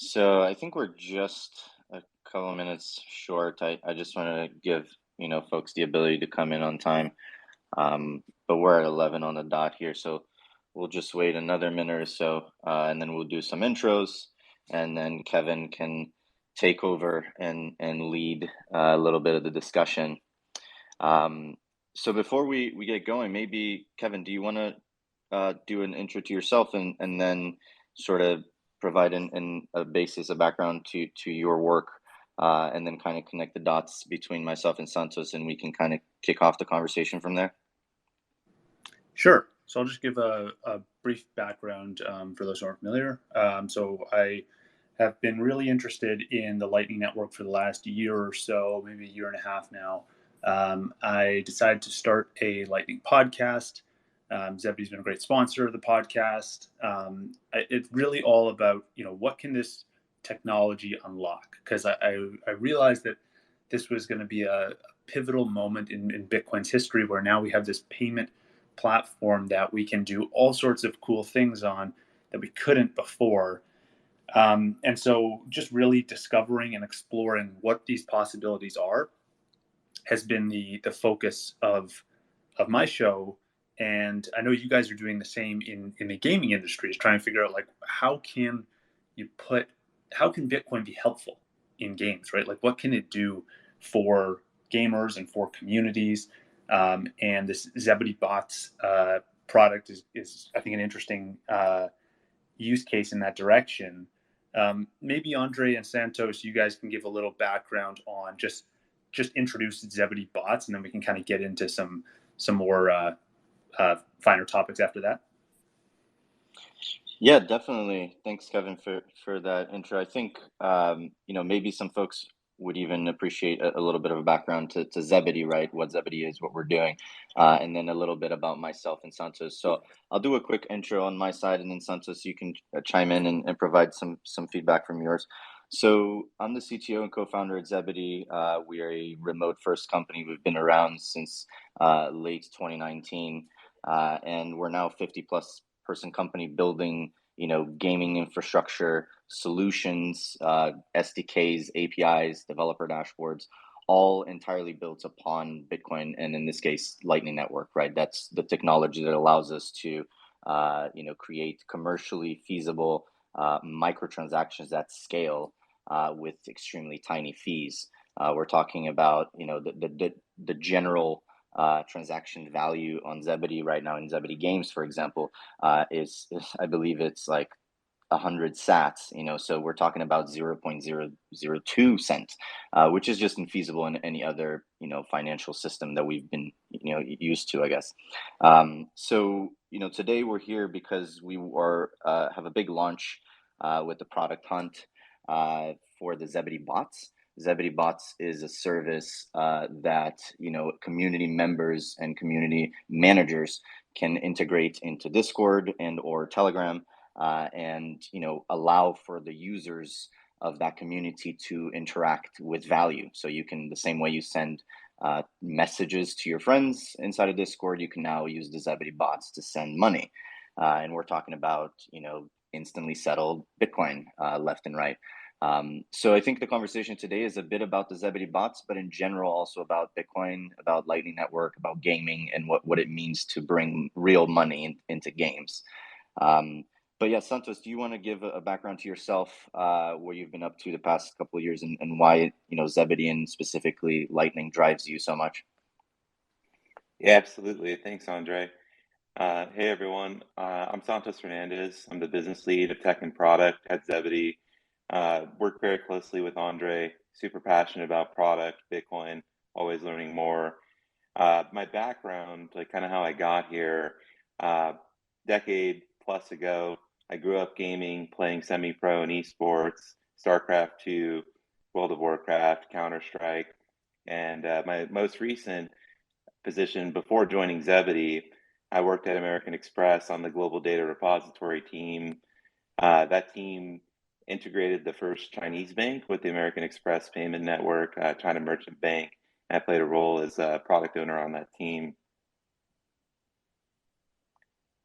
So I think we're just a couple minutes short. I just want to give, folks the ability to come in on time. But we're at 11 on the dot here, so we'll just wait another minute or so, and then we'll do some intros, and then Kevin can take over and lead a little bit of the discussion. Um, so before we get going, maybe Kevin, do you want to do an intro to yourself and then sort of provide a basis, a background to your work, and then kind of connect the dots between myself and Santos, and we can kind of kick off the conversation from there. Sure. So I'll just give a brief background for those who aren't familiar. So I have been really interested in the Lightning Network for the last year or so, maybe a year and a half now. I decided to start a Lightning podcast. ZBD's been a great sponsor of the podcast. It's really all about, what can this technology unlock? Because I realized that this was going to be a pivotal moment in Bitcoin's history where now we have this payment platform that we can do all sorts of cool things on that we couldn't before. And so just really discovering and exploring what these possibilities are has been the focus of my show. And I know you guys are doing the same in the gaming industry, is trying to figure out like you put how can Bitcoin be helpful in games, right? Like what can it do for gamers and for communities? And this ZBD bots product is I think an interesting use case in that direction. Maybe Andre and Santos, you guys can give a little background on just introduce ZBD bots, and then we can kind of get into some more finer topics after that. Yeah, definitely. Thanks, Kevin, for that intro. I think maybe some folks would even appreciate a little bit of a background to Zebedee, right? What Zebedee is, what we're doing, and then a little bit about myself and Santos. So I'll do a quick intro on my side, and then Santos, you can chime in and provide some feedback from yours. So I'm the CTO and co-founder at Zebedee. We are a remote-first company. We've been around since late 2019, and we're now 50 plus person company building gaming infrastructure solutions, SDKs, APIs, developer dashboards, all entirely built upon Bitcoin, and in this case Lightning Network, right? That's the technology that allows us to create commercially feasible microtransactions at scale with extremely tiny fees. We're talking about the general transaction value on Zebedee right now in Zebedee Games, for example, is I believe it's like 100 sats, so we're talking about 0.002 cents, which is just infeasible in any other, financial system that we've been, used to, I guess. So, today we're here because we have a big launch with the product hunt for the Zebedee bots. Zebedee Bots is a service that community members and community managers can integrate into Discord and or Telegram, and allow for the users of that community to interact with value. So you can, the same way you send messages to your friends inside of Discord, you can now use the Zebedee Bots to send money, and we're talking about instantly settled Bitcoin left and right. So I think the conversation today is a bit about the Zebedee bots, but in general also about Bitcoin, about Lightning Network, about gaming, and what it means to bring real money into games. But yeah, Santos, do you want to give a background to yourself, what you've been up to the past couple of years, and why Zebedee and specifically Lightning drives you so much? Yeah, absolutely. Thanks, Andre. Hey, everyone. I'm Santos Fernandez. I'm the business lead of tech and product at Zebedee. Work very closely with Andre. Super passionate about product, Bitcoin, always learning more. My background, like kind of how I got here, decade plus ago, I grew up gaming, playing semi-pro and esports, StarCraft 2, World of Warcraft, Counter-Strike, and my most recent position before joining Zebedee, I worked at American Express on the global data repository team. That team integrated the first Chinese bank with the American Express payment network, China Merchant Bank. I played a role as a product owner on that team.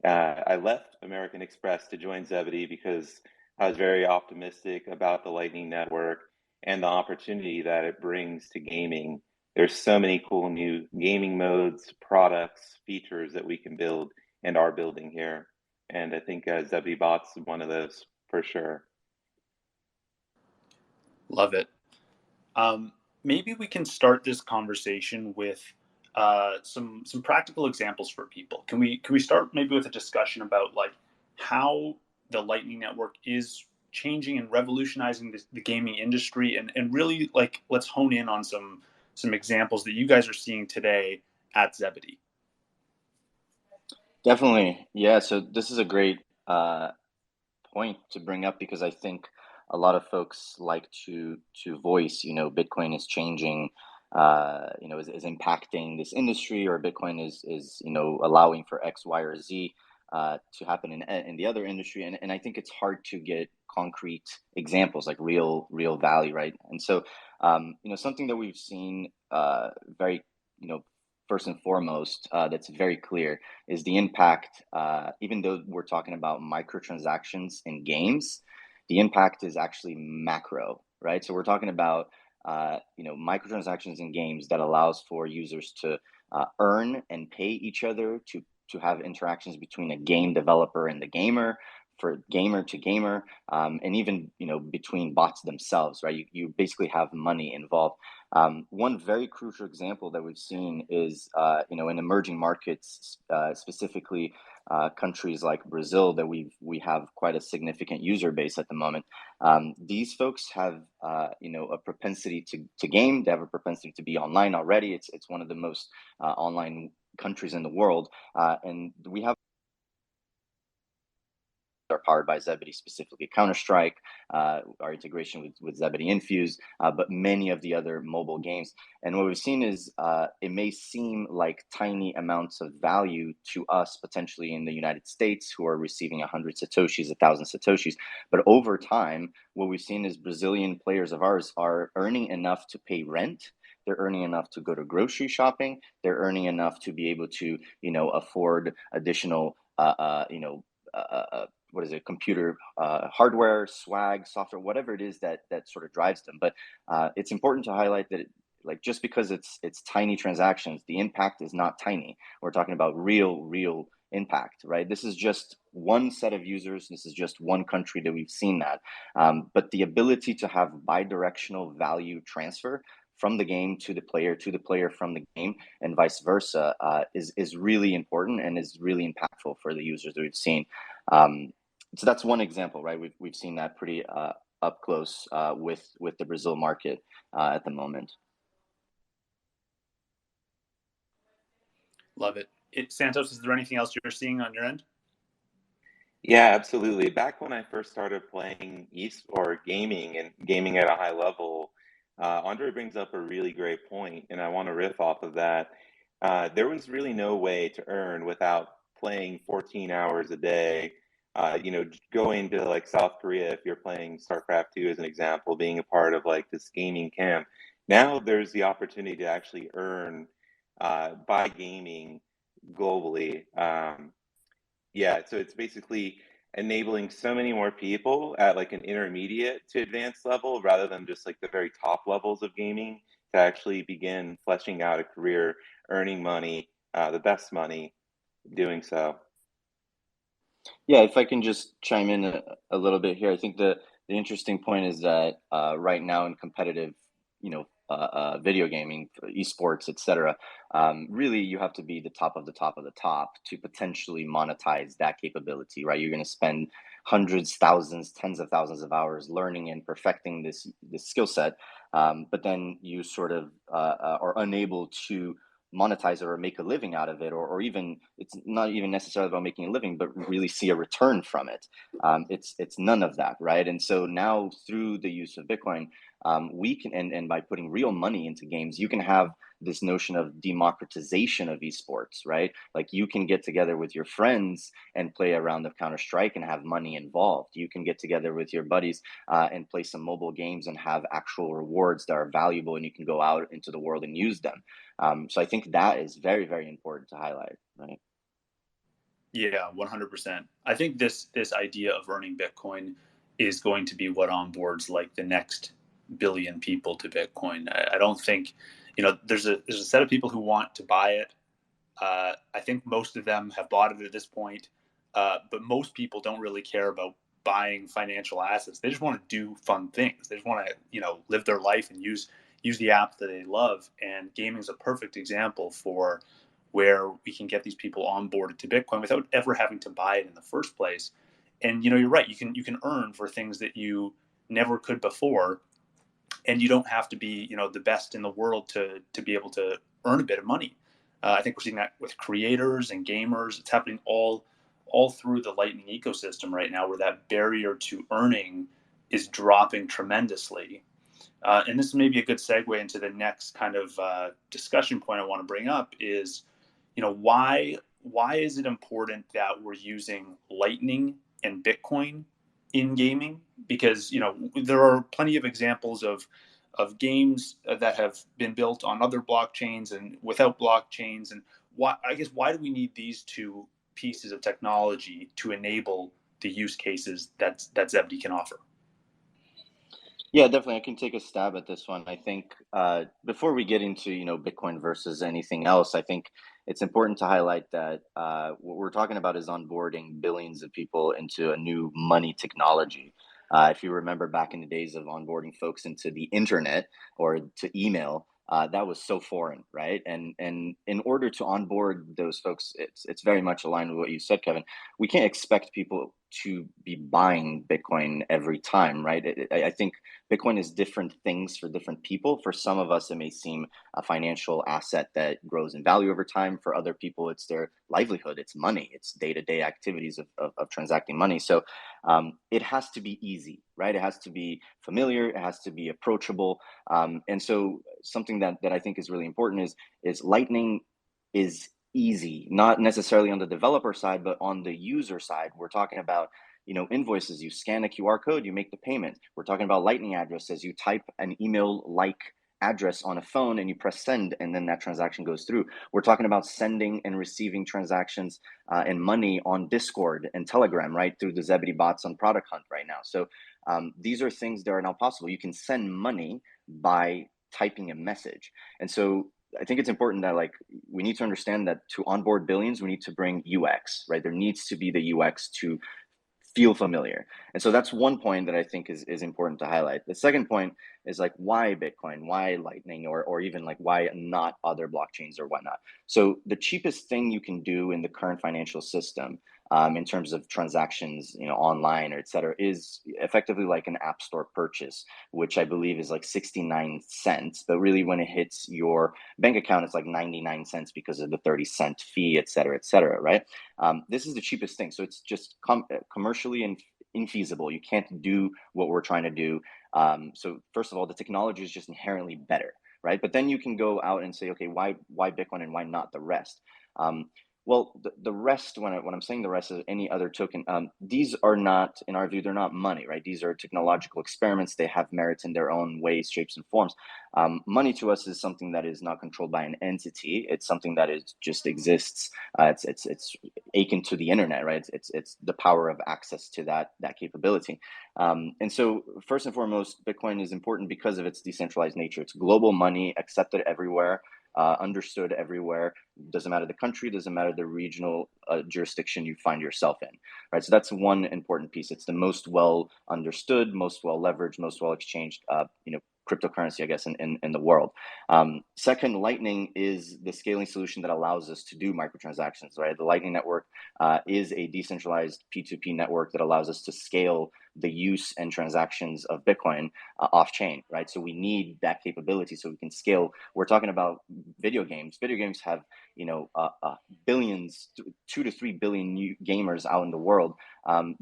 I left American Express to join Zebedee because I was very optimistic about the Lightning Network and the opportunity that it brings to gaming. There's so many cool new gaming modes, products, features that we can build and are building here. And I think ZBD Bots is one of those for sure. Love it. Maybe we can start this conversation with some practical examples for people. Can we start maybe with a discussion about like how the Lightning Network is changing and revolutionizing the gaming industry, and really like let's hone in on some examples that you guys are seeing today at Zebedee. Definitely. Yeah. So this is a great uh, point to bring up because I think a lot of folks like to voice, Bitcoin is changing, is impacting this industry, or Bitcoin is allowing for X, Y, or Z to happen in the other industry, and I think it's hard to get concrete examples like real value, right? And so, something that we've seen very, first and foremost, that's very clear is the impact. Even though we're talking about microtransactions in games, the impact is actually macro, right? So we're talking about microtransactions in games that allows for users to earn and pay each other to have interactions between a game developer and the gamer, for gamer to gamer, and even between bots themselves, right? You basically have money involved. One very crucial example that we've seen is, in emerging markets, specifically countries like Brazil, that we have quite a significant user base at the moment. These folks have, a propensity to game. They have a propensity to be online already. It's one of the most online countries in the world, and we have are powered by ZBD, specifically Counter-Strike, our integration with ZBD Infuse, but many of the other mobile games. And what we've seen is it may seem like tiny amounts of value to us potentially in the United States, who are receiving 100 Satoshis, 1,000 Satoshis. But over time, what we've seen is Brazilian players of ours are earning enough to pay rent. They're earning enough to go to grocery shopping. They're earning enough to be able to, afford additional, what is it, computer hardware, swag, software, whatever it is that sort of drives them. But it's important to highlight that like just because it's tiny transactions, the impact is not tiny. We're talking about real impact, right? This is just one set of users. This is just one country that we've seen that. But the ability to have bidirectional value transfer from the game to the player from the game, and vice versa, is really important and is really impactful for the users that we've seen. Um, so that's one example, right? We've seen that pretty up close with the Brazil market at the moment. Love it. Santos, is there anything else you're seeing on your end? Yeah, absolutely. Back when I first started playing or gaming and gaming at a high level, Andre brings up a really great point, and I want to riff off of that. There was really no way to earn without playing 14 hours a day. Going to like South Korea, if you're playing StarCraft 2 as an example, being a part of like this gaming camp. Now there's the opportunity to actually earn by gaming globally. Yeah, so it's basically enabling so many more people at like an intermediate to advanced level rather than just like the very top levels of gaming to actually begin fleshing out a career, earning money, the best money doing so. Yeah, if I can just chime in a little bit here, I think the interesting point is that right now in competitive, video gaming, esports, etc., really you have to be the top of the top of the top to potentially monetize that capability, right? You're going to spend hundreds, thousands, tens of thousands of hours learning and perfecting this skill set, but then you sort of are unable to monetize it or make a living out of it, or even it's not even necessarily about making a living, but really see a return from it. It's none of that, right? And so now through the use of Bitcoin, we can, and by putting real money into games, you can have this notion of democratization of esports, right? Like you can get together with your friends and play a round of Counter Strike and have money involved. You can get together with your buddies and play some mobile games and have actual rewards that are valuable, and you can go out into the world and use them. So I think that is very, very important to highlight, right? Yeah, 100%. I think this idea of earning Bitcoin is going to be what onboards like the next billion people to Bitcoin. I don't think, there's a set of people who want to buy it. I think most of them have bought it at this point, but most people don't really care about buying financial assets. They just want to do fun things. They just want to, live their life and use the apps that they love. And gaming is a perfect example for where we can get these people onboarded to Bitcoin without ever having to buy it in the first place. And you're right. You can earn for things that you never could before, and you don't have to be the best in the world to be able to earn a bit of money. I think we're seeing that with creators and gamers. It's happening all through the Lightning ecosystem right now, where that barrier to earning is dropping tremendously. And this may be a good segue into the next kind of discussion point I want to bring up is, why is it important that we're using Lightning and Bitcoin in gaming? Because there are plenty of examples of games that have been built on other blockchains and without blockchains. And why do we need these two pieces of technology to enable the use cases that ZBD can offer? Yeah, definitely. I can take a stab at this one. I think before we get into Bitcoin versus anything else, I think it's important to highlight that what we're talking about is onboarding billions of people into a new money technology. If you remember back in the days of onboarding folks into the internet or to email, that was so foreign, right? And in order to onboard those folks, it's very much aligned with what you said, Kevin. We can't expect people to be buying Bitcoin every time, right? I think Bitcoin is different things for different people. For some of us, it may seem a financial asset that grows in value over time. For other people, it's their livelihood, it's money, it's day-to-day activities of transacting money. So it has to be easy, right? It has to be familiar, it has to be approachable. And so something that I think is really important is Lightning is easy, not necessarily on the developer side, but on the user side. We're talking about invoices. You scan a QR code, you make the payment. We're talking about Lightning addresses. You type an email like address on a phone and you press send, and then that transaction goes through. We're talking about sending and receiving transactions and money on Discord and Telegram, right, through the ZBD bots on Product Hunt right now. So these are things that are now possible. You can send money by typing a message. And so I think it's important that we need to understand that to onboard billions, we need to bring UX, right? There needs to be the UX to feel familiar. And so that's one point that I think is important to highlight. The second point is why Bitcoin, why Lightning, or even why not other blockchains or whatnot. So the cheapest thing you can do in the current financial system in terms of transactions, online or et cetera, is effectively like an app store purchase, which I believe is 69 cents. But really when it hits your bank account, it's 99 cents because of the 30-cent fee, et cetera, right? This is the cheapest thing. So it's just commercially infeasible. You can't do what we're trying to do. So first of all, the technology is just inherently better, right? But then you can go out and say, okay, why Bitcoin and why not the rest? Well, the rest, when I'm saying the rest is any other token, these are not, in our view, they're not money, right? These are technological experiments. They have merits in their own ways, shapes, and forms. Money to us is something that is not controlled by an entity. It's something that is just exists. It's akin to the internet, right? It's the power of access to that capability. And so, first and foremost, Bitcoin is important because of its decentralized nature. It's global money, accepted everywhere. Understood everywhere. Doesn't matter the country, doesn't matter the regional jurisdiction you find yourself in, right? So that's one important piece. It's the most well understood, most well leveraged, most well exchanged, cryptocurrency, I guess, in the world. Second, Lightning is the scaling solution that allows us to do microtransactions, right? The Lightning Network is a decentralized P2P network that allows us to scale the use and transactions of Bitcoin off chain, right? So we need that capability so we can scale. We're talking about video games. Video games have, billions, 2 to 3 billion new gamers out in the world.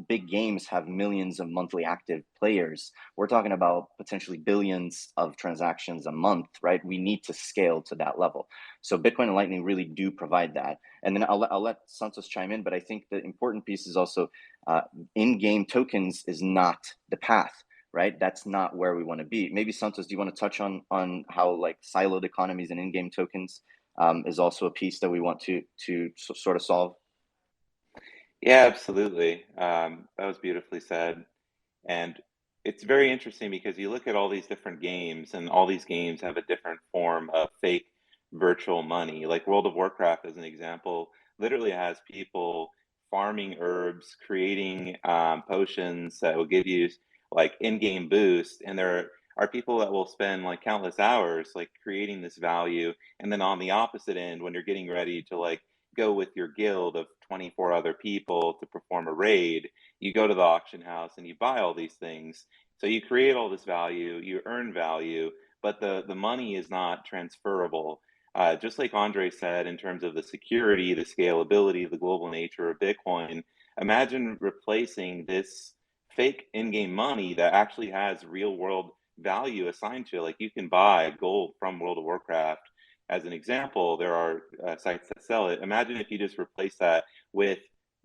Big games have millions of monthly active players. We're talking about potentially billions of transactions a month, right? We need to scale to that level. So Bitcoin and Lightning really do provide that. And then I'll let Santos chime in, but I think the important piece is also in-game tokens is not the path, right? That's not where we want to be. Maybe Santos, do you want to touch on how siloed economies and in-game tokens is also a piece that we want to sort of solve? Yeah, absolutely. That was beautifully said. And it's very interesting because you look at all these different games, and all these games have a different form of fake virtual money. Like World of Warcraft, as an example, literally has people farming herbs, creating potions that will give you like in-game boost, and there are people that will spend like countless hours like creating this value, and then on the opposite end, when you're getting ready to like go with your guild of 24 other people to perform a raid, you go to the auction house and you buy all these things. So you create all this value, you earn value, but the money is not transferable. Just like Andre said, in terms of the security, the scalability, the global nature of Bitcoin, imagine replacing this fake in-game money that actually has real world value assigned to it. Like you can buy gold from World of Warcraft. As an example, there are sites that sell it. Imagine if you just replace that with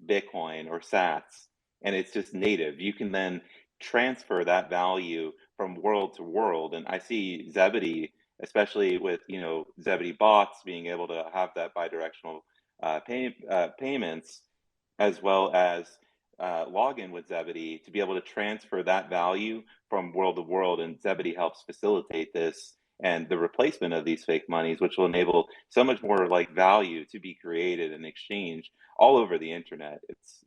Bitcoin or Sats, and it's just native. You can then transfer that value from world to world. And I see ZBD, especially with ZBD bots being able to have that bidirectional payments, as well as login with ZBD to be able to transfer that value from world to world. And ZBD helps facilitate this and the replacement of these fake monies, which will enable so much more like value to be created and exchanged all over the internet.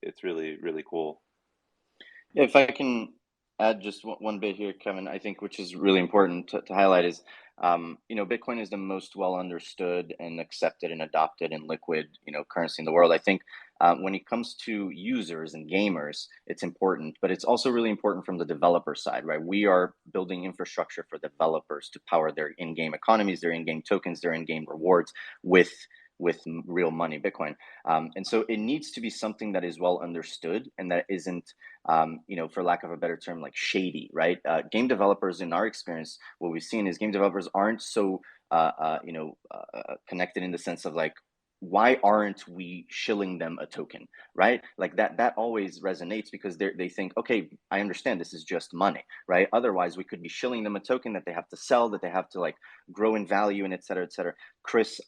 It's really, really cool. Yeah, if I can add just one bit here, Kevin, I think which is really important to highlight is, Bitcoin is the most well understood and accepted and adopted and liquid, currency in the world. I think when it comes to users and gamers, it's important, but it's also really important from the developer side, right? We are building infrastructure for developers to power their in-game economies, their in-game tokens, their in-game rewards with real money, Bitcoin. And so it needs to be something that is well understood and that isn't, for lack of a better term, like shady, right? Game developers, in our experience, what we've seen is game developers aren't so, connected in the sense of like, why aren't we shilling them a token, right? Like that always resonates because they think, okay, I understand this is just money, right? Otherwise, we could be shilling them a token that they have to sell, that they have to like grow in value, and et cetera, et cetera. Chris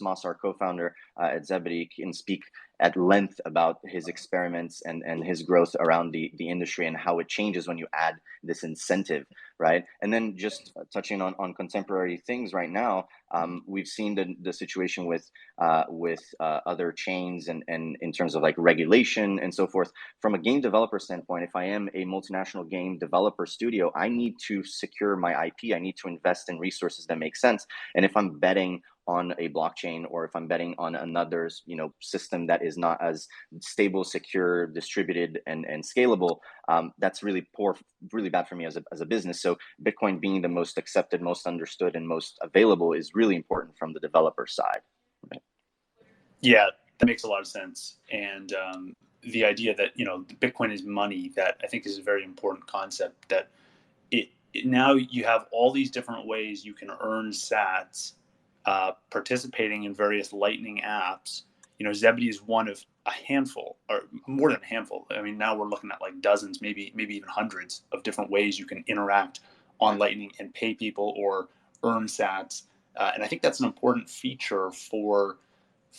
Moss, our co-founder at ZBD, can speak at length about his experiments and his growth around the industry and how it changes when you add this incentive, right? And then just touching on contemporary things right now, we've seen the situation with other chains and in terms of like regulation and so forth. From a game developer standpoint, if I am a multinational game developer studio, I need to secure my IP. I need to invest in resources that make sense. And if I'm betting on a blockchain, or if I'm betting on another system that is not as stable, secure, distributed, and scalable, that's really really bad for me as a business. So Bitcoin being the most accepted, most understood, and most available is really important from the developer side. Right? Yeah, that makes a lot of sense. And the idea that Bitcoin is money, that I think is a very important concept. That now you have all these different ways you can earn Sats, participating in various Lightning apps. ZBD is one of a handful, or more than a handful. I mean, now we're looking at like dozens, maybe even hundreds of different ways you can interact on Lightning and pay people or earn Sats. And I think that's an important feature for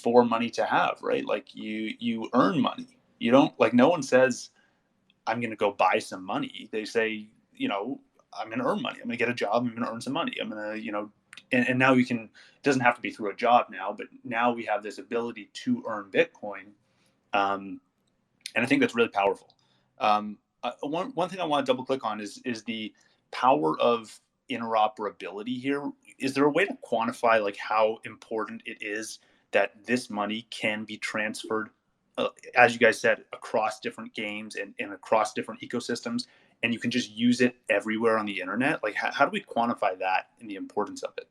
money to have, right? Like you earn money. You don't, like, no one says I'm going to go buy some money. They say, I'm going to earn money. I'm going to get a job. I'm going to earn some money. I'm going to, and now you can, it doesn't have to be through a job now, but now we have this ability to earn Bitcoin. And I think that's really powerful. One thing I want to double click on is the power of interoperability here. Is there a way to quantify like how important it is that this money can be transferred, as you guys said, across different games and across different ecosystems, and you can just use it everywhere on the internet? Like, how do we quantify that and the importance of it?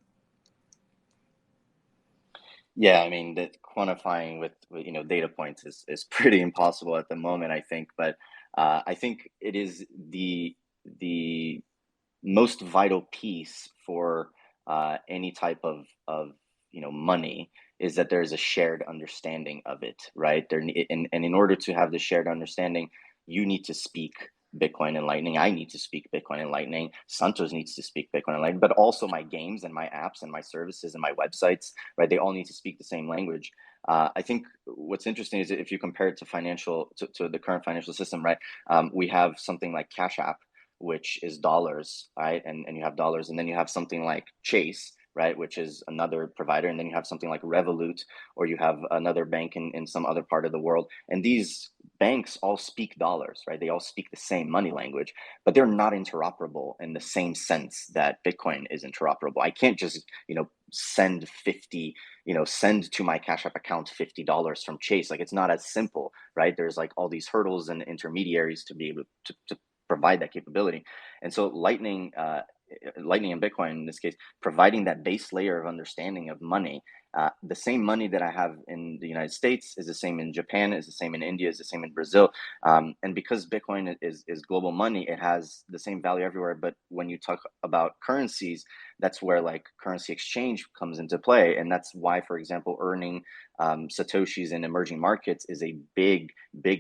Yeah, I mean, that quantifying with data points is pretty impossible at the moment, I think. But I think it is the most vital piece for any type of money, is that there's a shared understanding of it, right? And in order to have the shared understanding, you need to speak Bitcoin and Lightning. I need to speak Bitcoin and Lightning. Santos needs to speak Bitcoin and Lightning, but also my games and my apps and my services and my websites, right? They all need to speak the same language. I think what's interesting is if you compare it to to the current financial system, right? We have something like Cash App, which is dollars, right? And you have dollars, and then you have something like Chase, right, which is another provider, and then you have something like Revolut, or you have another bank in some other part of the world, and these banks all speak dollars, right? They all speak the same money language, but they're not interoperable in the same sense that Bitcoin is interoperable. I can't just, send 50, send to my Cash App account $50 from Chase. Like, it's not as simple, right? There's like all these hurdles and intermediaries to be able to provide that capability. And so Lightning and Bitcoin in this case, providing that base layer of understanding of money. The same money that I have in the United States is the same in Japan, is the same in India, is the same in Brazil. And because Bitcoin is global money, it has the same value everywhere. But when you talk about currencies, that's where like currency exchange comes into play. And that's why, for example, earning Satoshis in emerging markets is a big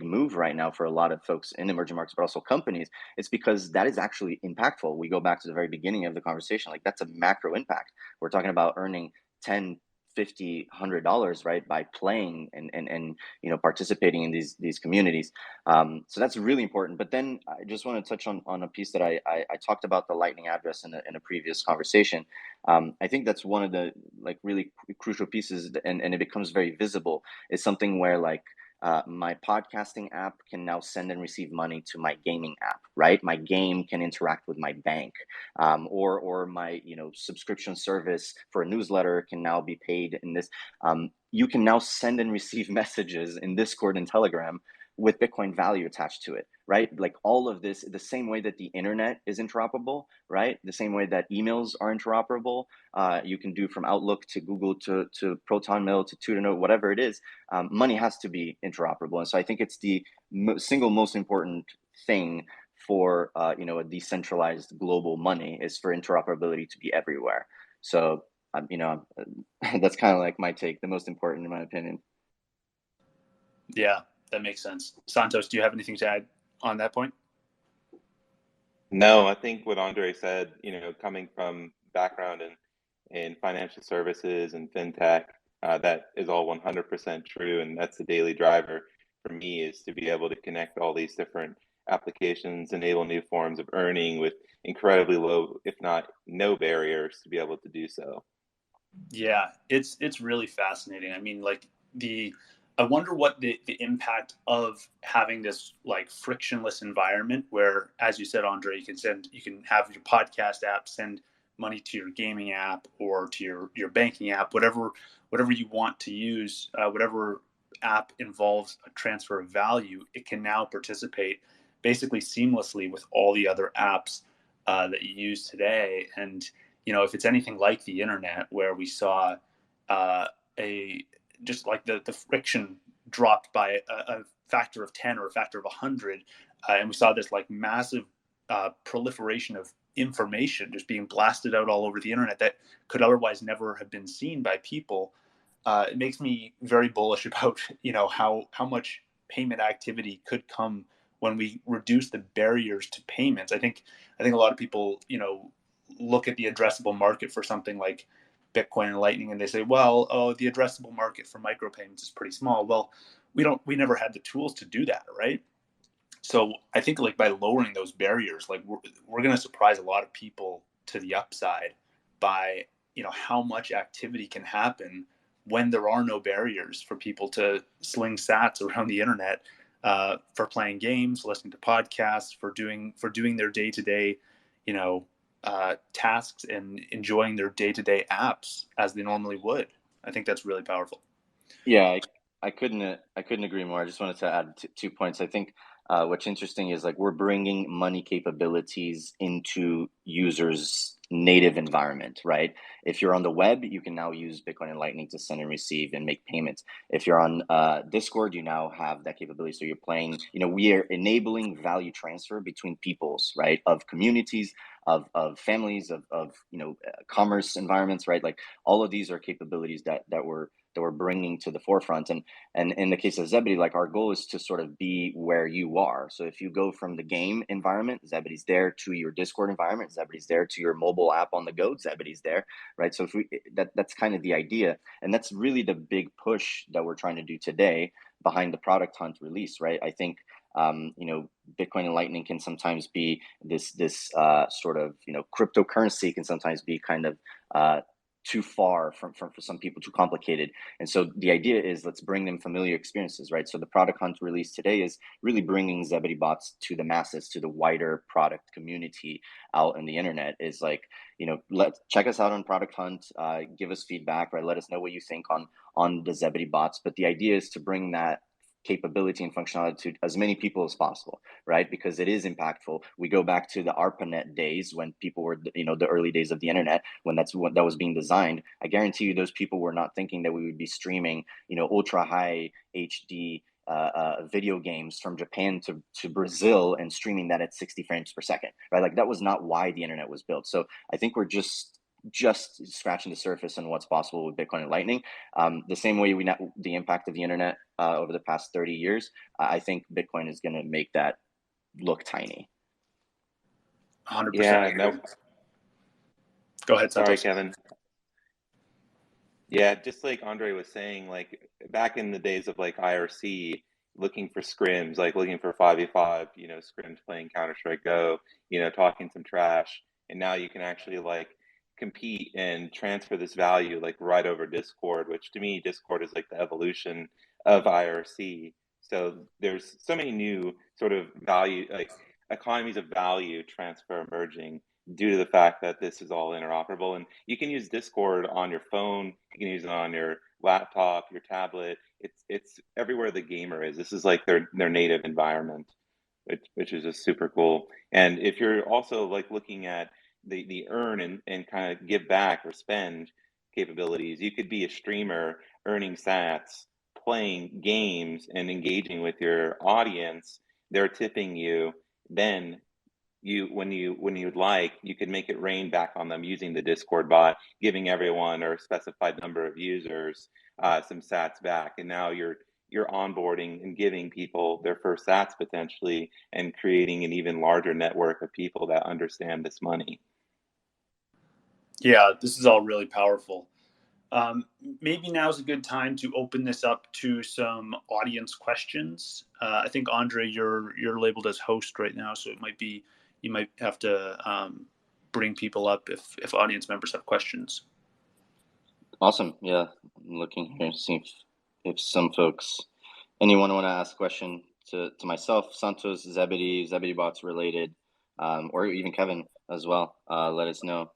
move right now for a lot of folks in emerging markets, but also companies. It's because that is actually impactful. We go back to the very beginning of the conversation, like that's a macro impact. We're talking about earning 10, 50, $100, right, by playing and participating in these communities. So that's really important. But then I just want to touch on a piece that I talked about, the Lightning address in a previous conversation. I think that's one of the like really crucial pieces, and it becomes very visible. Is something where like my podcasting app can now send and receive money to my gaming app, right? My game can interact with my bank, or my subscription service for a newsletter can now be paid in this. You can now send and receive messages in Discord and Telegram with Bitcoin value attached to it, right? Like all of this, the same way that the internet is interoperable, right? The same way that emails are interoperable. You can do from Outlook to Google to Proton Mail to Tudor, whatever it is. Money has to be interoperable, and so I think it's the single most important thing for a decentralized global money is for interoperability to be everywhere. So that's kind of like my take, the most important in my opinion. Yeah, that makes sense. Santos, do you have anything to add on that point? No, I think what Andre said, coming from background in financial services and fintech, that is all 100% true. And that's the daily driver for me, is to be able to connect all these different applications, enable new forms of earning with incredibly low, if not no barriers to be able to do so. Yeah, it's really fascinating. I mean, like I wonder what the impact of having this like frictionless environment where, as you said, Andre, you can have your podcast app send money to your gaming app or to your banking app, whatever you want to use, whatever app involves a transfer of value, it can now participate basically seamlessly with all the other apps that you use today. And if it's anything like the internet, where we saw a just like the friction dropped by a factor of 10 or a factor of 100, and we saw this like massive proliferation of information just being blasted out all over the internet that could otherwise never have been seen by people. It makes me very bullish about how much payment activity could come when we reduce the barriers to payments. I think a lot of people look at the addressable market for something like Bitcoin and Lightning, and they say, well, oh, the addressable market for micropayments is pretty small. Well, we never had the tools to do that, right? So I think like by lowering those barriers, like we're going to surprise a lot of people to the upside by how much activity can happen when there are no barriers for people to sling sats around the internet, for playing games, listening to podcasts, for doing their day to day, tasks and enjoying their day to day apps as they normally would. I think that's really powerful. Yeah, I couldn't agree more. I just wanted to add 2 points. I think what's interesting is like we're bringing money capabilities into users' native environment, right? If you're on the web, you can now use Bitcoin and Lightning to send and receive and make payments. If you're on Discord, you now have that capability. So you're playing, we are enabling value transfer between peoples, right? Of communities, of families, of commerce environments, right? Like all of these are capabilities that that we're bringing to the forefront. And in the case of Zebedee, like our goal is to sort of be where you are. So if you go from the game environment, Zebedee's there, to your Discord environment, Zebedee's there, to your mobile app on the go, Zebedee's there, right? So if we that's kind of the idea, and that's really the big push that we're trying to do today behind the Product Hunt release, right? I think Bitcoin and Lightning can sometimes be this sort of cryptocurrency can sometimes be kind of too far for some people, too complicated. And so the idea is, let's bring them familiar experiences, right? So the Product Hunt release today is really bringing Zebedee bots to the masses, to the wider product community out in the internet. Is like, check us out on Product Hunt, give us feedback, right? Let us know what you think on the Zebedee bots. But the idea is to bring that capability and functionality to as many people as possible, right? Because it is impactful. We go back to the ARPANET days when people were, the early days of the internet, when that was being designed. I guarantee you those people were not thinking that we would be streaming, ultra high HD video games from Japan to Brazil and streaming that at 60 frames per second, right? Like that was not why the internet was built. So I think we're just scratching the surface on what's possible with Bitcoin and Lightning. The same way the impact of the internet over the past 30 years, I think Bitcoin is going to make that look tiny. 100%. Yeah, Go ahead, sorry, Santos. Kevin. Yeah, just like Andre was saying, like back in the days of like IRC, looking for scrims, like looking for 5v5, scrims playing Counter-Strike Go, talking some trash. And now you can actually like compete and transfer this value like right over Discord, which to me, Discord is like the evolution of IRC. So there's so many new sort of value, like economies of value transfer emerging due to the fact that this is all interoperable. And you can use Discord on your phone, you can use it on your laptop, your tablet. It's everywhere the gamer is. This is like their native environment, which is just super cool. And if you're also like looking at the earn and kind of give back or spend capabilities, you could be a streamer earning sats, playing games and engaging with your audience. They're tipping you. Then when you'd like, you could make it rain back on them using the Discord bot, giving everyone or a specified number of users some sats back. And now you're onboarding and giving people their first sats potentially, and creating an even larger network of people that understand this money. Yeah, this is all really powerful. Maybe now's a good time to open this up to some audience questions. I think Andre, you're labeled as host right now, so you might have to bring people up if audience members have questions. Awesome. Yeah, I'm looking here to see if some folks, anyone want to ask a question to myself, Santos, Zebedee bots related, or even Kevin as well. Let us know.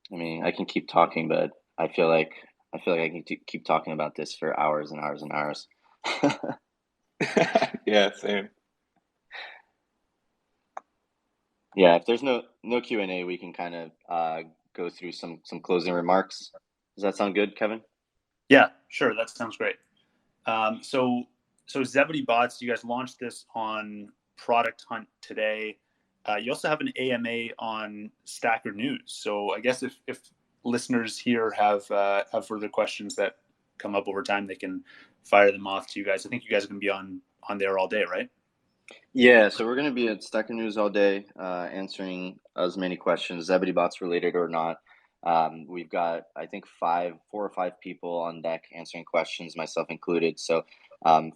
I mean, I can keep talking, but I feel like I can keep talking about this for hours and hours and hours. Yeah, same. Yeah, if there's no Q&A, we can kind of go through some closing remarks. Does that sound good, Kevin? Yeah, sure. That sounds great. So Zebedee bots, you guys launched this on Product Hunt today. You also have an AMA on Stacker News. So I guess if listeners here have further questions that come up over time, they can fire them off to you guys. I think you guys are going to be on there all day, right? Yeah, so we're going to be at Stacker News all day, answering as many questions, Zebedee bots related or not. We've got, I think, 4 or 5 people on deck answering questions, myself included. So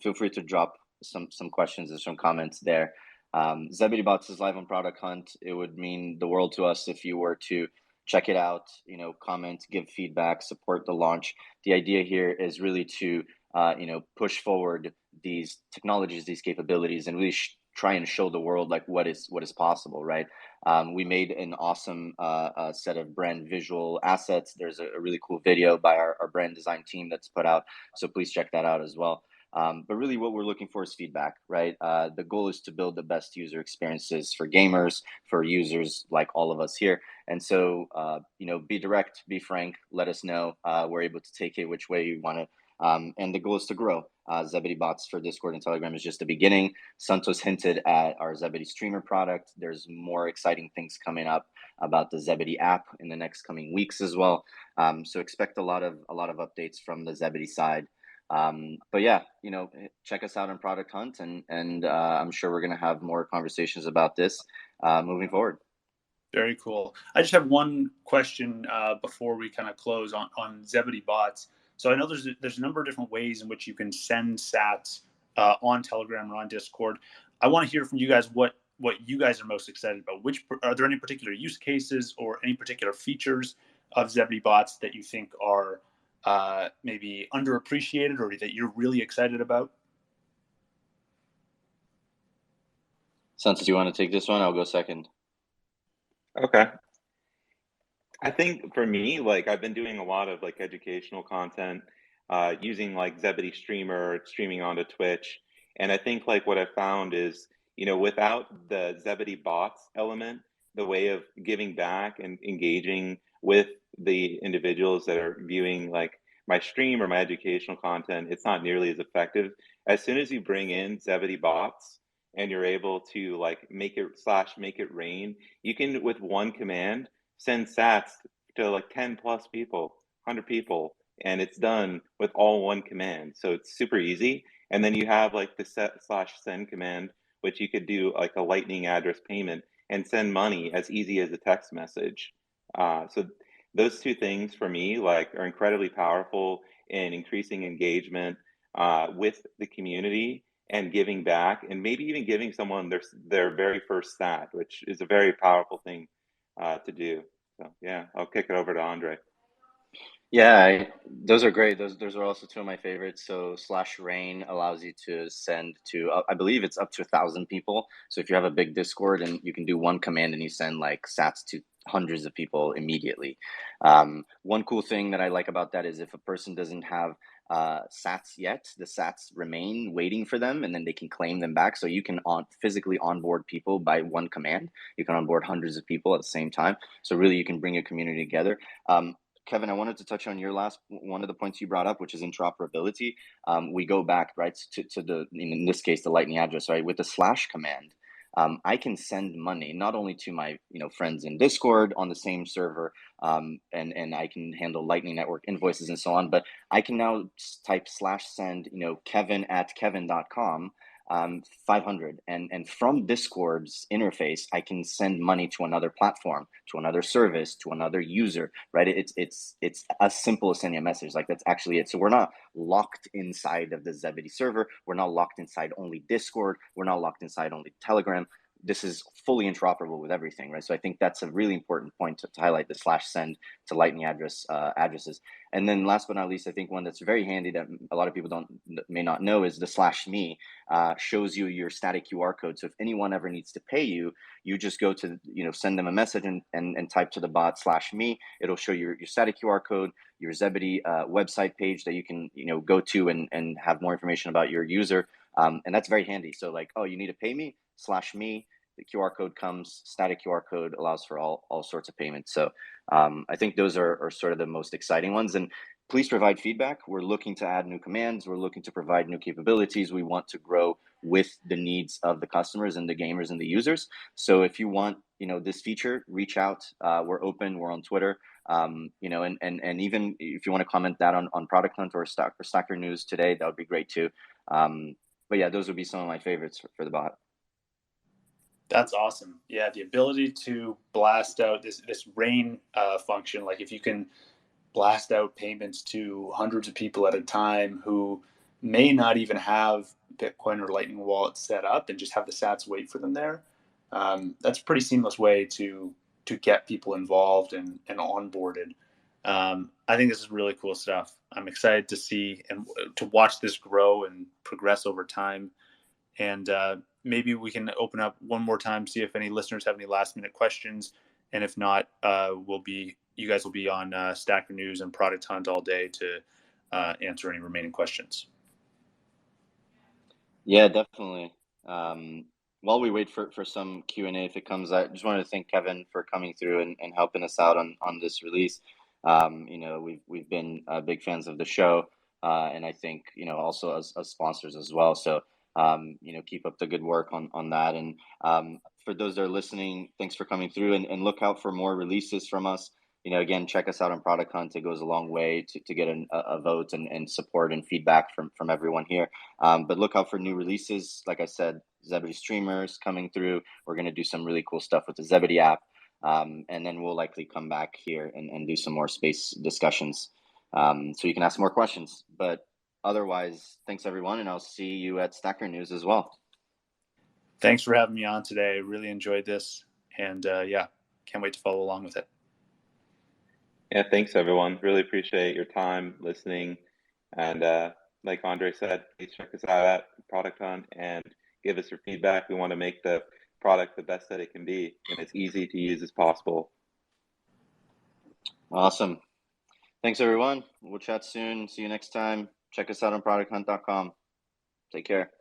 feel free to drop some questions and some comments there. Zebedee bots is live on Product Hunt. It would mean the world to us if you were to check it out, comment, give feedback, support the launch. The idea here is really to push forward these technologies, these capabilities, and really try and show the world like what is possible, right? We made an awesome set of brand visual assets. There's a really cool video by our brand design team that's put out, so please check that out as well. But really what we're looking for is feedback, right? The goal is to build the best user experiences for gamers, for users like all of us here. And so, be direct, be frank, let us know. We're able to take it which way you want to. And the goal is to grow. ZBD bots for Discord and Telegram is just the beginning. Santos hinted at our ZBD streamer product. There's more exciting things coming up about the ZBD app in the next coming weeks as well. So expect a lot of updates from the ZBD side. But yeah, check us out on Product Hunt, and I'm sure we're going to have more conversations about this moving forward. Very cool. I just have one question before we kind of close on ZBD bots. So I know there's a number of different ways in which you can send sats on Telegram or on Discord. I want to hear from you guys what you guys are most excited about. Are there any particular use cases or any particular features of ZBD bots that you think are maybe underappreciated or that you're really excited about? Santos, you want to take this one? I'll go second. Okay. I think for me, like I've been doing a lot of like educational content, using like ZBD Streamer, streaming onto Twitch. And I think like what I found is, without the ZBD bots element, the way of giving back and engaging with the individuals that are viewing like my stream or my educational content, it's not nearly as effective. As soon as you bring in ZBD bots and you're able to like make it rain, you can with one command send sats to like 10 plus people, 100 people, and it's done with all one command. So it's super easy. And then you have like the set/send command, which you could do like a lightning address payment and send money as easy as a text message. So those two things for me like are incredibly powerful in increasing engagement with the community and giving back, and maybe even giving someone their very first stat, which is a very powerful thing to do. So yeah, I'll kick it over to Andre. Yeah, those are great. Those are also two of my favorites. So /rain allows you to send to, I believe it's up to 1,000 people. So if you have a big Discord and you can do one command and you send like sats to hundreds of people immediately. One cool thing that I like about that is if a person doesn't have sats yet, the sats remain waiting for them, and then they can claim them back. So you can physically onboard people by one command. You can onboard hundreds of people at the same time. So really, you can bring a community together. Kevin, I wanted to touch on your last one of the points you brought up, which is interoperability. We go back right to the, in this case, the lightning address, right? With the / command, I can send money not only to my friends in Discord on the same server, and I can handle Lightning Network invoices and so on, but I can now type /send Kevin@kevin.com 500, and from Discord's interface I can send money to another platform, to another service, to another user, right? It's as simple as sending a message. Like that's actually it. So we're not locked inside of the ZBD server, we're not locked inside only Discord, we're not locked inside only Telegram. This is fully interoperable with everything, right? So I think that's a really important point to highlight, the /send to lightning addresses. And then last but not least, I think one that's very handy that a lot of people may not know is the /me shows you your static QR code. So if anyone ever needs to pay you, you just go to, send them a message and type to the bot /me. It'll show your static QR code, your ZBD website page that you can, go to and have more information about your user. And that's very handy. So like, oh, you need to pay me, /me, the QR code comes, static QR code allows for all sorts of payments. So I think those are sort of the most exciting ones. And please provide feedback. We're looking to add new commands. We're looking to provide new capabilities. We want to grow with the needs of the customers and the gamers and the users. So if you want, this feature, reach out. We're open. We're on Twitter. And even if you want to comment that on Product Hunt or Stacker News today, that would be great too. But yeah, those would be some of my favorites for the bot. That's awesome. Yeah, the ability to blast out this rain function, like if you can blast out payments to hundreds of people at a time who may not even have Bitcoin or Lightning Wallet set up and just have the sats wait for them there. That's a pretty seamless way to get people involved and onboarded. I think this is really cool stuff. I'm excited to see and to watch this grow and progress over time. And maybe we can open up one more time, see if any listeners have any last minute questions. And if not, you guys will be on Stacker News and Product Hunt all day to answer any remaining questions. Yeah, definitely. While we wait for some Q&A, if it comes, I just wanted to thank Kevin for coming through and helping us out on this release. We've been big fans of the show. and I think also as sponsors as well. So keep up the good work on that. And for those that are listening, thanks for coming through, and look out for more releases from us. Again, check us out on Product Hunt. It goes a long way to get a vote and support and feedback from everyone here. But look out for new releases. Like I said, ZBD streamers coming through. We're going to do some really cool stuff with the ZBD app. And then we'll likely come back here and do some more space discussions. So you can ask more questions. But otherwise, thanks everyone, and I'll see you at Stacker News as well. Thanks for having me on today. Really enjoyed this, and can't wait to follow along with it. Yeah, thanks everyone. Really appreciate your time listening. And like Andre said, please check us out at Product Hunt and give us your feedback. We want to make the product the best that it can be and as easy to use as possible. Awesome. Thanks everyone. We'll chat soon. See you next time. Check us out on producthunt.com. Take care.